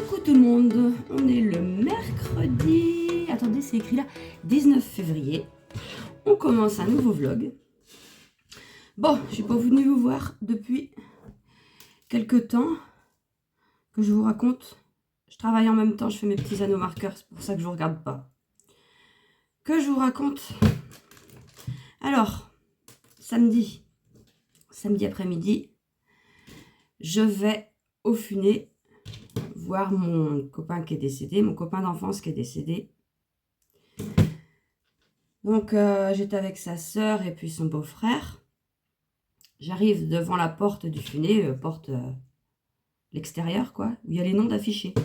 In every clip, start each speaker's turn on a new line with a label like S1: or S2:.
S1: Coucou tout le monde, on est le mercredi, attendez c'est écrit là, 19 février. On commence un nouveau vlog. Bon, je suis pas venue vous voir depuis quelques temps, que je vous raconte. Je travaille en même temps, je fais mes petits anneaux marqueurs, c'est pour ça que je vous regarde pas. Que je vous raconte. Alors, samedi après-midi, je vais au Funé voir mon copain qui est décédé, mon copain d'enfance qui est décédé. Donc, j'étais avec sa sœur et puis son beau-frère. J'arrive devant la porte du Funé, porte l'extérieur, quoi, où il y a les noms d'affichés.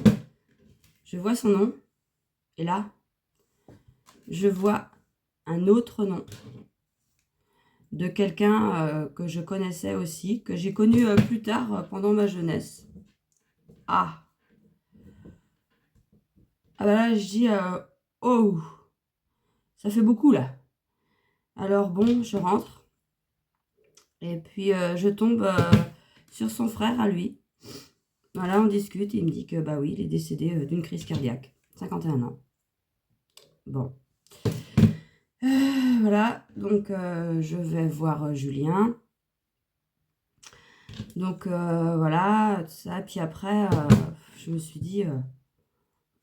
S1: Je vois son nom, et là, je vois un autre nom de quelqu'un que je connaissais aussi, que j'ai connu plus tard pendant ma jeunesse. Ah bah là, je dis, oh, ça fait beaucoup là. Alors bon, je rentre, et puis je tombe sur son frère à lui. Voilà, on discute, il me dit que bah oui, il est décédé d'une crise cardiaque, 51 ans. Bon. Voilà, donc je vais voir Julien. Donc voilà, ça. Puis après, je me suis dit,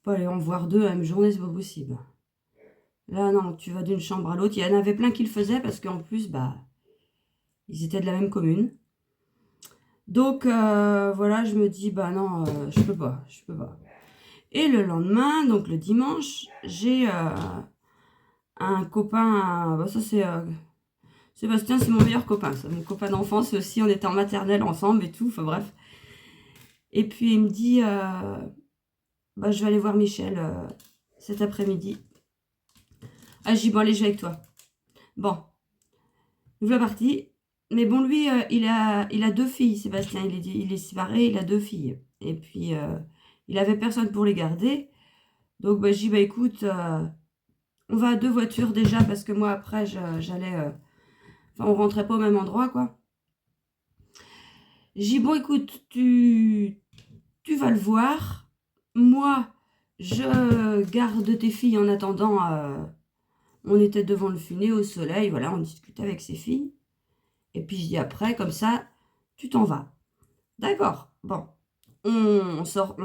S1: pas aller en voir deux la même journée, c'est pas possible. Là, non, tu vas d'une chambre à l'autre. Il y en avait plein qui le faisaient parce qu'en plus, bah, ils étaient de la même commune. Donc voilà, je me dis, bah non, je peux pas. Et le lendemain, donc le dimanche, j'ai un copain, bah, ça c'est Sébastien, c'est mon meilleur copain, ça. Mon copain d'enfance aussi, on était en maternelle ensemble et tout, enfin bref. Et puis il me dit, bah, je vais aller voir Michel cet après-midi. Ah, j'ai dit, bon allez, je vais avec toi. Bon, nous voilà partis. Mais bon, lui, il a deux filles, Sébastien, il est séparé, il a deux filles. Et puis, il avait personne pour les garder. Donc, bah, j'ai dit, bah écoute, on va à deux voitures déjà, parce que moi, après, j'allais... Enfin, on rentrait pas au même endroit, quoi. J'ai dit, bon, écoute, tu vas le voir. Moi, je garde tes filles en attendant. On était devant le Funé au soleil, voilà, on discutait avec ses filles. Et puis je dis après, comme ça, tu t'en vas. D'accord, bon. On sort.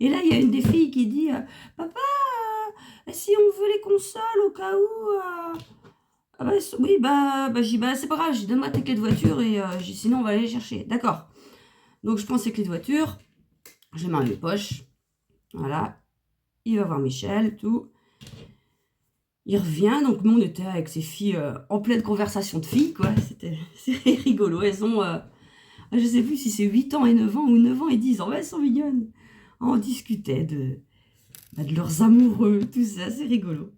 S1: Et là, il y a une des filles qui dit, papa, si on veut les consoles au cas où... Ah bah, oui, bah, j'ai dit, bah, c'est pas grave, j'ai donne-moi tes clés de voiture et j'ai dit, sinon on va aller les chercher. D'accord. Donc je prends ses clés de voiture, je les mets dans mes poches. Voilà. Il va voir Michel, tout. Il revient, donc nous on était avec ces filles en pleine conversation de filles, quoi. C'est rigolo. Elles ont, je sais plus si c'est 8 ans et 9 ans ou 9 ans et 10 ans. Ouais, elles sont mignonnes. On discutait de leurs amoureux, tout ça, c'est rigolo.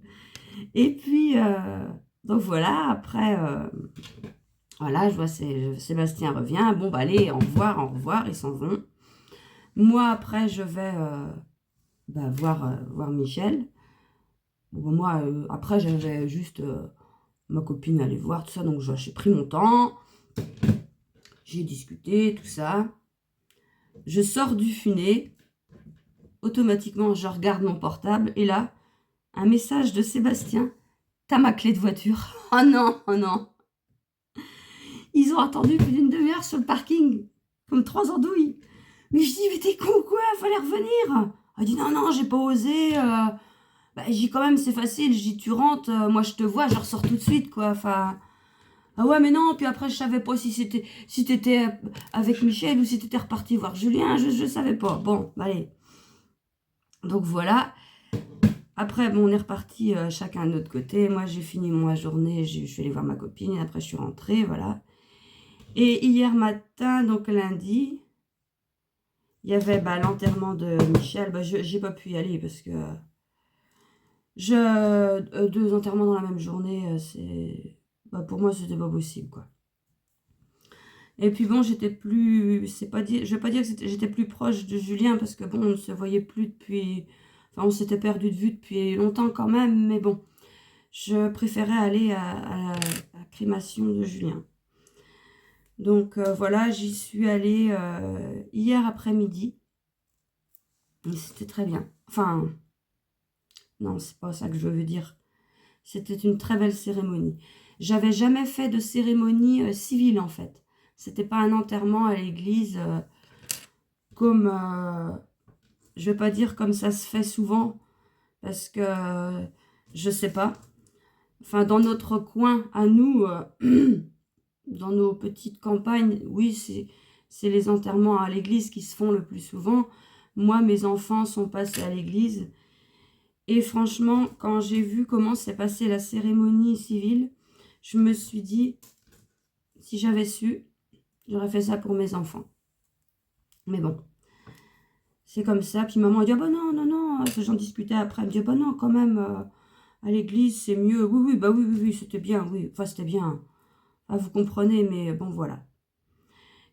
S1: Et puis, donc voilà, après, voilà, je vois Sébastien revient. Bon, bah allez, au revoir, ils s'en vont. Moi, après, je vais bah, voir Michel. Bon, moi, après, j'avais juste ma copine allait voir, tout ça. Donc, j'ai pris mon temps. J'ai discuté, tout ça. Je sors du Funé. Automatiquement, je regarde mon portable. Et là, un message de Sébastien. T'as ma clé de voiture. Oh non, oh non. Ils ont attendu plus d'une demi-heure sur le parking. Comme trois andouilles. Mais je dis, mais t'es con ou quoi? Fallait revenir. Elle dit, non, non, j'ai pas osé. Bah, j'ai quand même, c'est facile. J'ai dit, tu rentres, moi je te vois, je ressors tout de suite, quoi. Enfin, ah ouais, mais non. Puis après, je savais pas si t'étais avec Michel ou si t'étais reparti voir Julien. Je savais pas. Bon, bah, allez. Donc voilà. Après, bon, on est reparti chacun de notre côté. Moi, j'ai fini ma journée. Je suis allée voir ma copine. Et après, je suis rentrée, voilà. Et hier matin, donc lundi, il y avait bah, l'enterrement de Michel. Bah, j'ai pas pu y aller parce que deux enterrements dans la même journée, bah, pour moi, c'était pas possible, quoi. Et puis bon, j'étais plus, c'est pas dire, je vais pas dire que j'étais plus proche de Julien parce que bon, on ne se voyait plus depuis, enfin, on s'était perdu de vue depuis longtemps quand même, mais bon, je préférais aller à la crémation de Julien. Donc voilà, j'y suis allée hier après-midi. C'était très bien. Enfin, non, c'est pas ça que je veux dire. C'était une très belle cérémonie. J'avais jamais fait de cérémonie civile, en fait. C'était pas un enterrement à l'église comme, je vais pas dire comme ça se fait souvent, parce que je sais pas. Enfin, dans notre coin, à nous, dans nos petites campagnes, oui, c'est les enterrements à l'église qui se font le plus souvent. Moi, mes enfants sont passés à l'église. Et franchement, quand j'ai vu comment s'est passée la cérémonie civile, je me suis dit, si j'avais su, j'aurais fait ça pour mes enfants. Mais bon, c'est comme ça. Puis maman a dit, ah bah non, non, non. J'en discutais après. Elle me dit, ah bah non, quand même, à l'église, c'est mieux. Oui, oui, bah oui, oui, oui, c'était bien, oui. Enfin, c'était bien. Ah, vous comprenez, mais bon, voilà.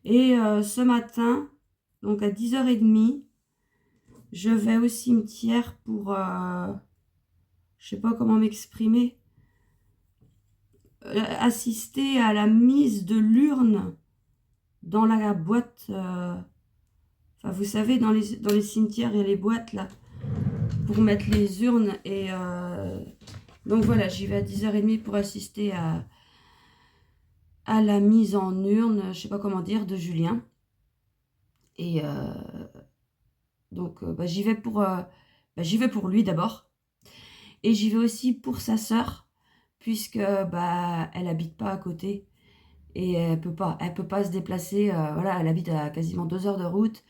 S1: Et ce matin, donc à 10h30, je vais au cimetière pour, je sais pas comment m'exprimer, assister à la mise de l'urne dans la boîte. Enfin, vous savez, dans les cimetières, il y a les boîtes là pour mettre les urnes. Et donc voilà, j'y vais à 10h30 pour assister à la mise en urne, je sais pas comment dire, de Julien. Et donc bah, j'y vais pour lui d'abord. Et j'y vais aussi pour sa sœur, puisque bah elle habite pas à côté. Et elle peut pas se déplacer. Voilà, elle habite à quasiment 2 heures de route.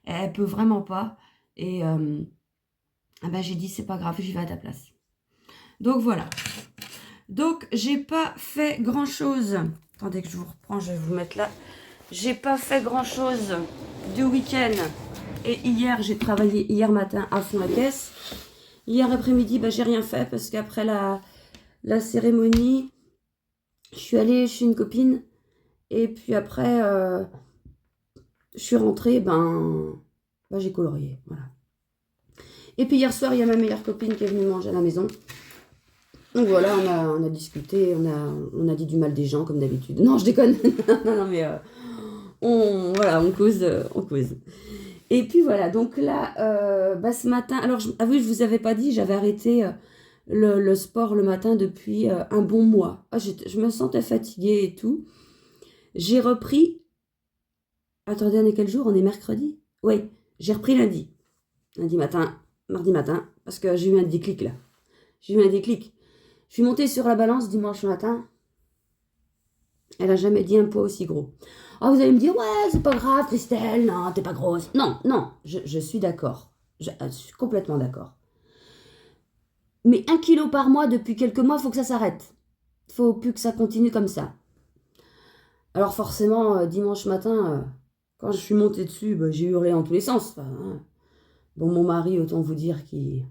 S1: Elle peut vraiment pas. Et ah bah, j'ai dit, c'est pas grave, j'y vais à ta place. Donc voilà. Donc j'ai pas fait grand chose. Attendez que je vous reprends, je vais vous mettre là. J'ai pas fait grand chose du week-end. Et hier, j'ai travaillé hier matin à fond la caisse. Hier après-midi, bah, j'ai rien fait parce qu'après la cérémonie, je suis allée chez une copine. Et puis après, je suis rentrée, j'ai colorié. Voilà. Et puis hier soir, il y a ma meilleure copine qui est venue manger à la maison. Donc voilà, on a discuté, on a dit du mal des gens comme d'habitude. Non, je déconne. non, mais on cause, on cause. Et puis voilà, donc là, ce matin, alors oui, je vous avais pas dit, j'avais arrêté le sport le matin depuis un bon mois. Ah, je me sentais fatiguée et tout. J'ai repris, attendez, on est quel jour? On est mercredi? Oui, j'ai repris lundi. Lundi matin, mardi matin, parce que j'ai eu un déclic là. J'ai eu un déclic. Je suis montée sur la balance dimanche matin. Elle n'a jamais dit un poids aussi gros. Ah, vous allez me dire, ouais, c'est pas grave, Christelle, non, t'es pas grosse. Non, non, je suis d'accord. Je suis complètement d'accord. Mais 1 kilo par mois depuis quelques mois, il faut que ça s'arrête. Il faut plus que ça continue comme ça. Alors forcément, dimanche matin, quand je suis montée dessus, j'ai hurlé en tous les sens. Enfin, hein. Bon, mon mari, autant vous dire qu'il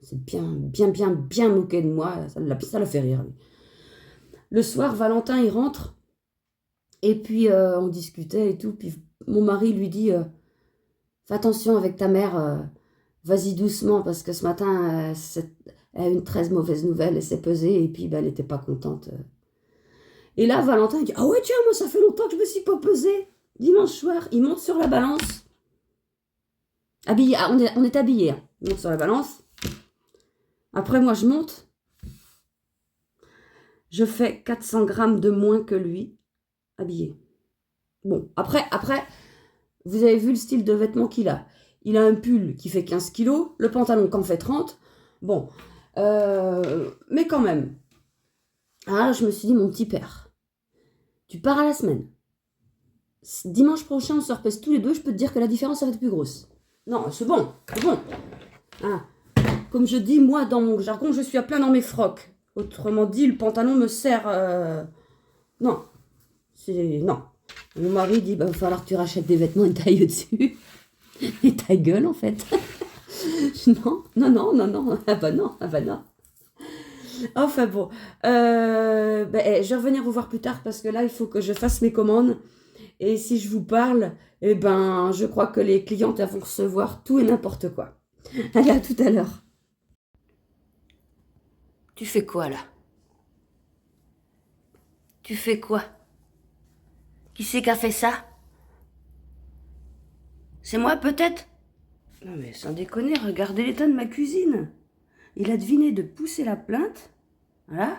S1: s'est bien moqué de moi. Ça l'a fait rire. Lui. Le soir, Valentin, il rentre. Et puis, on discutait et tout. Puis, mon mari lui dit, fais attention avec ta mère. Vas-y doucement, parce que ce matin, elle a une très mauvaise nouvelle. Elle s'est pesée et puis, elle n'était pas contente. Et là, Valentin, il dit, ah ouais, tiens, moi, ça fait longtemps que je me suis pas pesée. Dimanche soir, il monte sur la balance. Habillé, on est habillés. Hein. Il monte sur la balance. Après, moi, je monte. Je fais 400 grammes de moins que lui, habillé. Bon, après, vous avez vu le style de vêtements qu'il a. Il a un pull qui fait 15 kilos, le pantalon qui en fait 30. Bon, mais quand même. Ah, je me suis dit, mon petit père, tu pars à la semaine. Dimanche prochain, on se repèse tous les deux, je peux te dire que la différence, ça va être plus grosse. Non, c'est bon, c'est bon. Ah. Comme je dis, moi, dans mon jargon, je suis à plein dans mes frocs. Autrement dit, le pantalon me sert... Non. Non. Mon mari dit, va falloir que tu rachètes des vêtements et taille dessus. Et ta gueule, en fait. Non. Ah bah non. Enfin bon. Je vais revenir vous voir plus tard parce que là, il faut que je fasse mes commandes. Et si je vous parle, je crois que les clientes vont recevoir tout et n'importe quoi. Allez, à tout à l'heure. Tu fais quoi, là? Tu fais quoi? Qui c'est qui a fait ça? C'est moi, peut-être? Non mais sans déconner, regardez l'état de ma cuisine. Il a deviné de pousser la plainte. Voilà.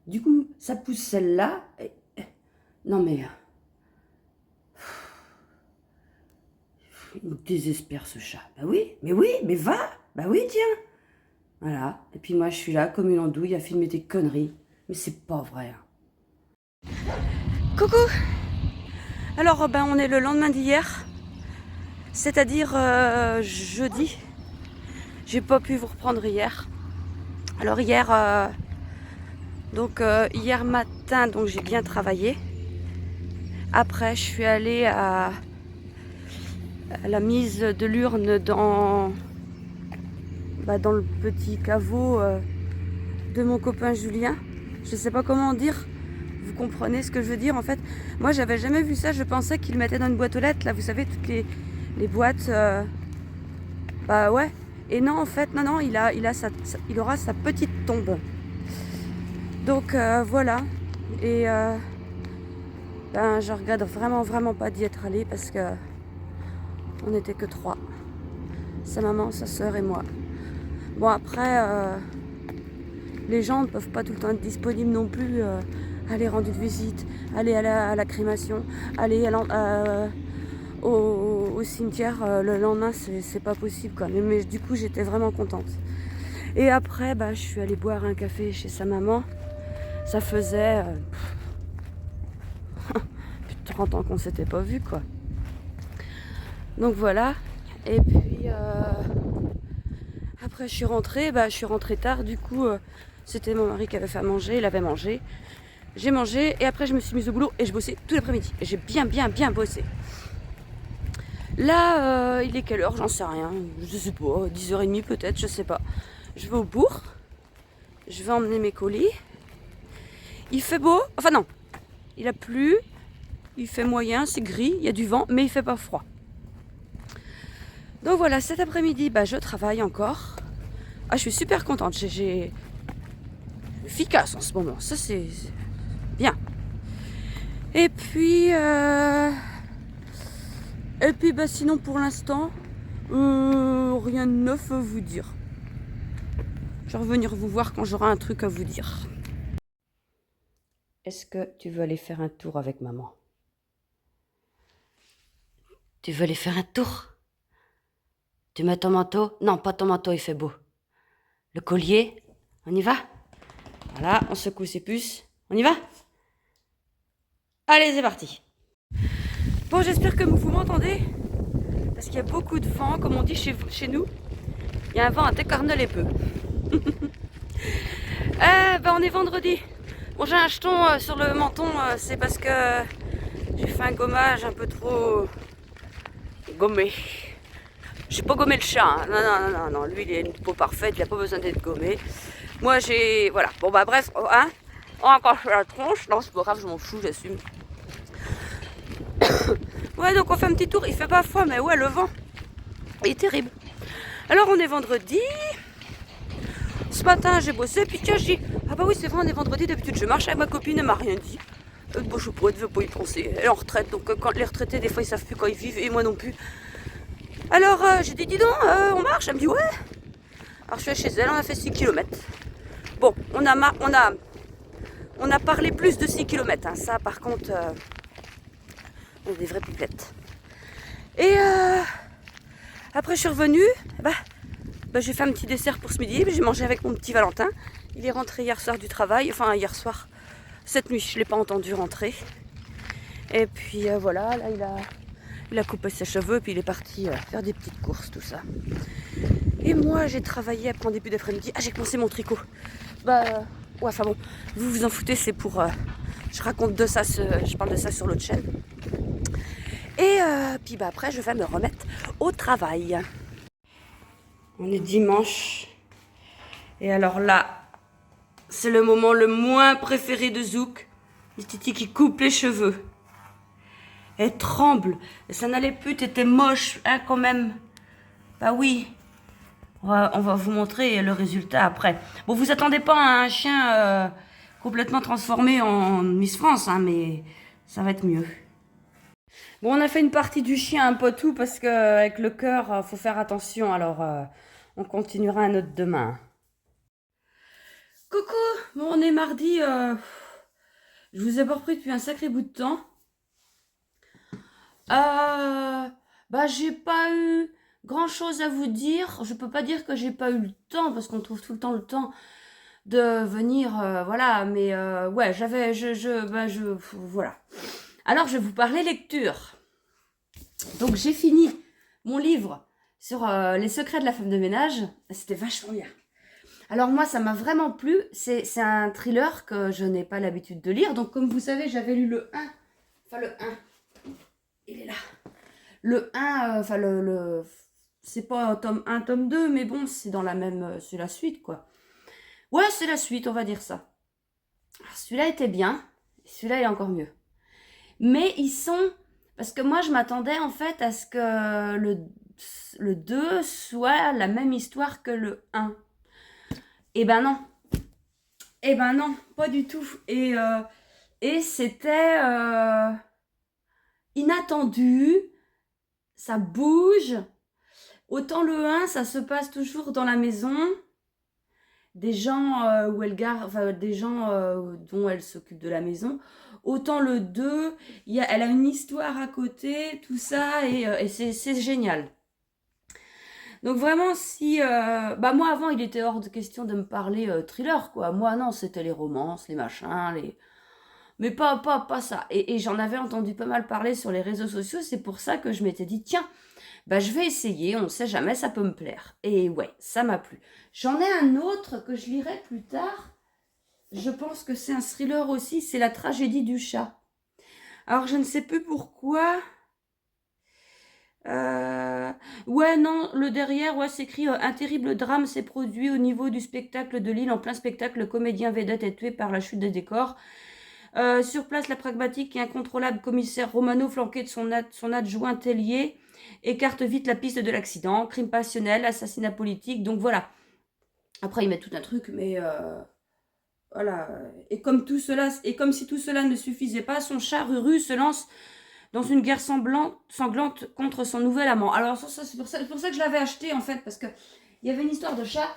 S1: Du coup, ça pousse celle-là. Non mais... Il me désespère ce chat. Bah oui, mais va. Bah oui, tiens. Voilà. Et puis moi, je suis là comme une andouille à filmer tes conneries. Mais c'est pas vrai. Coucou. Alors, ben, on est le lendemain d'hier. C'est-à-dire jeudi. J'ai pas pu vous reprendre hier. Alors hier, hier matin, donc j'ai bien travaillé. Après, je suis allée à la mise de l'urne dans le petit caveau de mon copain Julien. Je sais pas comment dire. Vous comprenez ce que je veux dire en fait. Moi, j'avais jamais vu ça. Je pensais qu'il mettait dans une boîte aux lettres. Là, vous savez, toutes les boîtes. Bah ouais. Et non, en fait, non, il aura sa petite tombe. Donc voilà. Et je regrette vraiment pas d'y être allée parce que on n'était que 3. Sa maman, sa soeur et moi. Bon après, les gens ne peuvent pas tout le temps être disponibles non plus. Aller rendre une visite, aller à la crémation, aller au cimetière le lendemain, c'est pas possible quoi. Mais du coup, j'étais vraiment contente. Et après, je suis allée boire un café chez sa maman. Ça faisait plus de 30 ans qu'on s'était pas vu quoi. Donc voilà. Et puis après je suis rentrée tard. Du coup c'était mon mari qui avait fait à manger, il avait mangé. J'ai mangé et après je me suis mise au boulot et je bossais tout l'après-midi. Et j'ai bien bossé. Là il est quelle heure? J'en sais rien. Je sais pas, 10h30 peut-être, je sais pas. Je vais au bourg. Je vais emmener mes colis. Il fait beau, enfin non, il a plu, il fait moyen, c'est gris, il y a du vent, mais il fait pas froid. Donc voilà, cet après-midi, je travaille encore. Ah, je suis super contente, j'ai efficace en ce moment, ça c'est bien. Et puis sinon pour l'instant, rien de neuf à vous dire. Je vais revenir vous voir quand j'aurai un truc à vous dire. Est-ce que tu veux aller faire un tour avec maman? Tu veux aller faire un tour? Tu mets ton manteau? Non, pas ton manteau, il fait beau. Le collier? On y va? Voilà, on secoue ses puces. On y va? Allez, c'est parti. Bon, j'espère que vous m'entendez. Parce qu'il y a beaucoup de vent, comme on dit chez nous. Il y a un vent à décorner les peu. On est vendredi. Bon, j'ai un jeton sur le menton, c'est parce que j'ai fait un gommage un peu trop gommé. J'ai pas gommé le chat, hein. Non, lui il a une peau parfaite, il a pas besoin d'être gommé. Moi j'ai, voilà, bon bref, hein. On a encore fait la tronche, non c'est pas grave, je m'en fous, j'assume. Ouais, donc on fait un petit tour, il fait pas froid, mais ouais, le vent il est terrible. Alors on est vendredi. Ce matin j'ai bossé, puis tiens j'ai dit, ah bah oui c'est vrai on est vendredi, d'habitude je marche avec ma copine, elle m'a rien dit. Bon, je pourrais pas y penser, elle est en retraite, donc quand les retraités des fois ils savent plus quand ils vivent, et moi non plus. Alors j'ai dit, dis donc, on marche? Elle me dit ouais. Alors je suis chez elle, on a fait 6 km. Bon, on a parlé plus de 6 km, hein. Ça par contre, on est des vraies pipettes. Et après je suis revenue, j'ai fait un petit dessert pour ce midi, j'ai mangé avec mon petit Valentin. Il est rentré hier soir du travail, enfin hier soir, cette nuit, je ne l'ai pas entendu rentrer. Et puis voilà, là il a coupé ses cheveux, puis il est parti faire des petites courses, tout ça. Et moi, j'ai travaillé après en début d'après-midi. Ah, j'ai commencé mon tricot. Ouais, enfin bon, vous vous en foutez, c'est pour... je raconte de ça, je parle de ça sur l'autre chaîne. Et puis après, je vais me remettre au travail. On est dimanche. Et alors là, c'est le moment le moins préféré de Zouk. Les Titi qui coupe les cheveux. Elle tremble. Et ça n'allait plus, t'étais moche, hein, quand même. Bah oui. On va vous montrer le résultat après. Bon, vous attendez pas à un chien complètement transformé en Miss France, hein, mais ça va être mieux. Bon, on a fait une partie du chien un peu tout parce que avec le cœur, faut faire attention. Alors, on continuera un autre demain. Coucou, bon, on est mardi. Je vous ai pas repris depuis un sacré bout de temps. Bah, j'ai pas eu grand-chose à vous dire. Je peux pas dire que j'ai pas eu le temps parce qu'on trouve tout le temps de venir, voilà. Mais ouais, voilà. Alors, je vais vous parler lecture. Donc, j'ai fini mon livre sur les secrets de la femme de ménage. C'était vachement bien. Alors moi, ça m'a vraiment plu. C'est un thriller que je n'ai pas l'habitude de lire. Donc comme vous savez, j'avais lu le 1. Enfin le 1. Il est là. Le 1, enfin c'est pas tome 1, tome 2, mais bon, c'est dans la même... c'est la suite, quoi. Ouais, c'est la suite, on va dire ça. Alors celui-là était bien. Celui-là est encore mieux. Mais ils sont... Parce que moi, je m'attendais en fait à ce que le 2 soit la même histoire que le 1. Eh ben non. Eh ben non, pas du tout. Et c'était inattendu, ça bouge. Autant le 1, ça se passe toujours dans la maison, des gens où elle garde, enfin, des gens dont elle s'occupe de la maison. Autant le 2, elle a une histoire à côté, tout ça, et c'est génial. Donc vraiment, si... bah moi, avant, il était hors de question de me parler thriller, quoi. Moi, non, c'était les romances, les machins, les... Mais pas ça. Et j'en avais entendu pas mal parler sur les réseaux sociaux. C'est pour ça que je m'étais dit, tiens, bah, je vais essayer. On ne sait jamais, ça peut me plaire. Et ouais, ça m'a plu. J'en ai un autre que je lirai plus tard. Je pense que c'est un thriller aussi. C'est La tragédie du chat. Alors, je ne sais plus pourquoi. Ouais, non, le derrière, ouais, c'est écrit un terrible drame s'est produit au niveau du spectacle de Lille. En plein spectacle, le comédien vedette est tué par la chute des décors. Sur place, la pragmatique et incontrôlable commissaire Romano, flanqué de son adjoint Tellier, écarte vite la piste de l'accident. Crime passionnel, assassinat politique, donc voilà. Après, ils mettent tout un truc, mais voilà. Et comme si tout cela ne suffisait pas, son chat Ruru se lance dans une guerre sanglante contre son nouvel amant. Alors ça c'est pour ça que je l'avais acheté en fait, parce que il y avait une histoire de chat,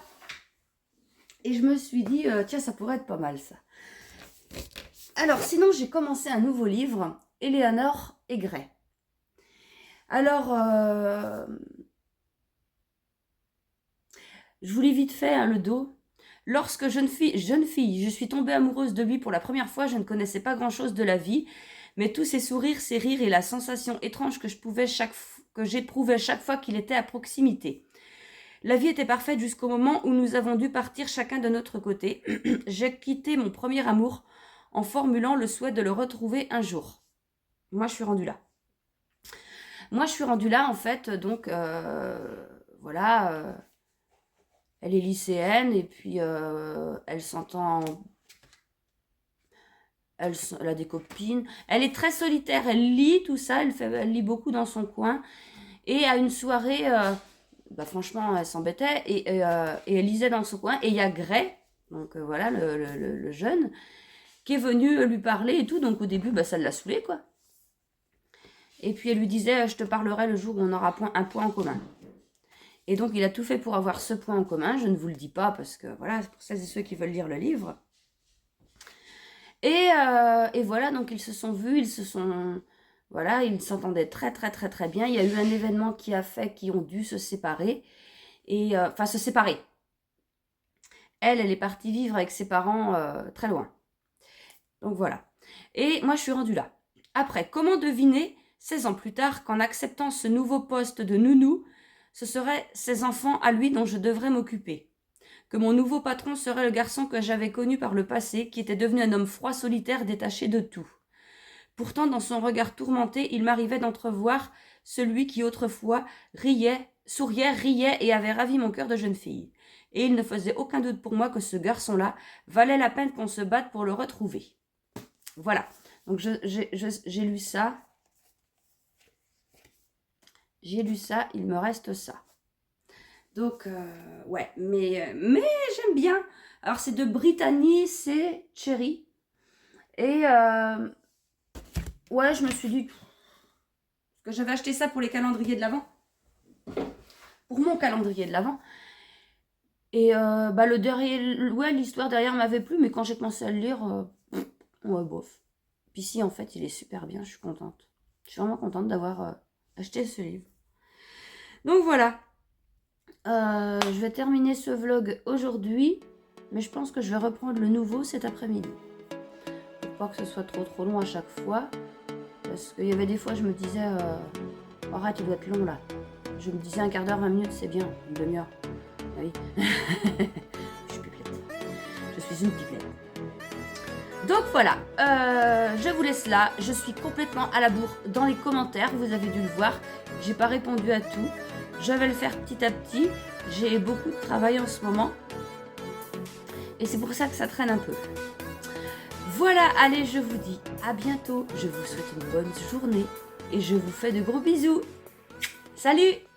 S1: et je me suis dit, tiens, ça pourrait être pas mal ça. Alors, sinon, j'ai commencé un nouveau livre, Éléonore et Gray. Alors, je vous lis vite fait hein, le dos. Lorsque jeune fille, je suis tombée amoureuse de lui pour la première fois, je ne connaissais pas grand-chose de la vie, mais tous ses sourires, ses rires et la sensation étrange que j'éprouvais chaque fois qu'il était à proximité. La vie était parfaite jusqu'au moment où nous avons dû partir chacun de notre côté. J'ai quitté mon premier amour en formulant le souhait de le retrouver un jour. Moi, je suis rendue là. En fait, donc, voilà, elle est lycéenne et puis elle s'entend... Elle a des copines. Elle est très solitaire, elle lit tout ça, elle lit beaucoup dans son coin. Et à une soirée, bah franchement, elle s'embêtait et elle lisait dans son coin. Et il y a Gray, donc voilà, le jeune, qui est venu lui parler et tout. Donc au début, bah, ça l'a saoulé, quoi. Et puis elle lui disait, je te parlerai le jour où on aura un point en commun. Et donc il a tout fait pour avoir ce point en commun. Je ne vous le dis pas parce que voilà, c'est pour celles et ceux qui veulent lire le livre. Et voilà, donc ils se sont vus, voilà, ils s'entendaient très très très très bien. Il y a eu un événement qui a fait qu'ils ont dû se séparer. Et enfin se séparer. Elle est partie vivre avec ses parents très loin. Donc voilà. Et moi je suis rendue là. Après, comment deviner 16 ans plus tard qu'en acceptant ce nouveau poste de nounou, ce seraient ses enfants à lui dont je devrais m'occuper. Que mon nouveau patron serait le garçon que j'avais connu par le passé, qui était devenu un homme froid, solitaire, détaché de tout. Pourtant, dans son regard tourmenté, il m'arrivait d'entrevoir celui qui autrefois souriait, riait et avait ravi mon cœur de jeune fille. Et il ne faisait aucun doute pour moi que ce garçon-là valait la peine qu'on se batte pour le retrouver. Voilà. Donc j'ai lu ça. J'ai lu ça, il me reste ça. Donc, ouais, mais j'aime bien. Alors, c'est de Brittany, c'est Cherry. Et, ouais, je me suis dit, Parce que j'avais acheté ça pour les calendriers de l'Avent. Pour mon calendrier de l'Avent. Et le derrière, ouais, l'histoire derrière m'avait plu, mais quand j'ai commencé à le lire, ouais, bof. Puis si, en fait, il est super bien, je suis contente. Je suis vraiment contente d'avoir acheté ce livre. Donc voilà. Je vais terminer ce vlog aujourd'hui, mais je pense que je vais reprendre le nouveau cet après-midi. Pour pas que ce soit trop long à chaque fois. Parce qu'il y avait des fois, je me disais, arrête, il doit être long là. Je me disais un quart d'heure, 20 minutes, c'est bien, une demi-heure. Ah oui. Je suis pipelette. Je suis une pipelette. Donc voilà, je vous laisse là. Je suis complètement à la bourre dans les commentaires. Vous avez dû le voir. J'ai pas répondu à tout. Je vais le faire petit à petit. J'ai beaucoup de travail en ce moment. Et c'est pour ça que ça traîne un peu. Voilà, allez, je vous dis à bientôt. Je vous souhaite une bonne journée. Et je vous fais de gros bisous. Salut!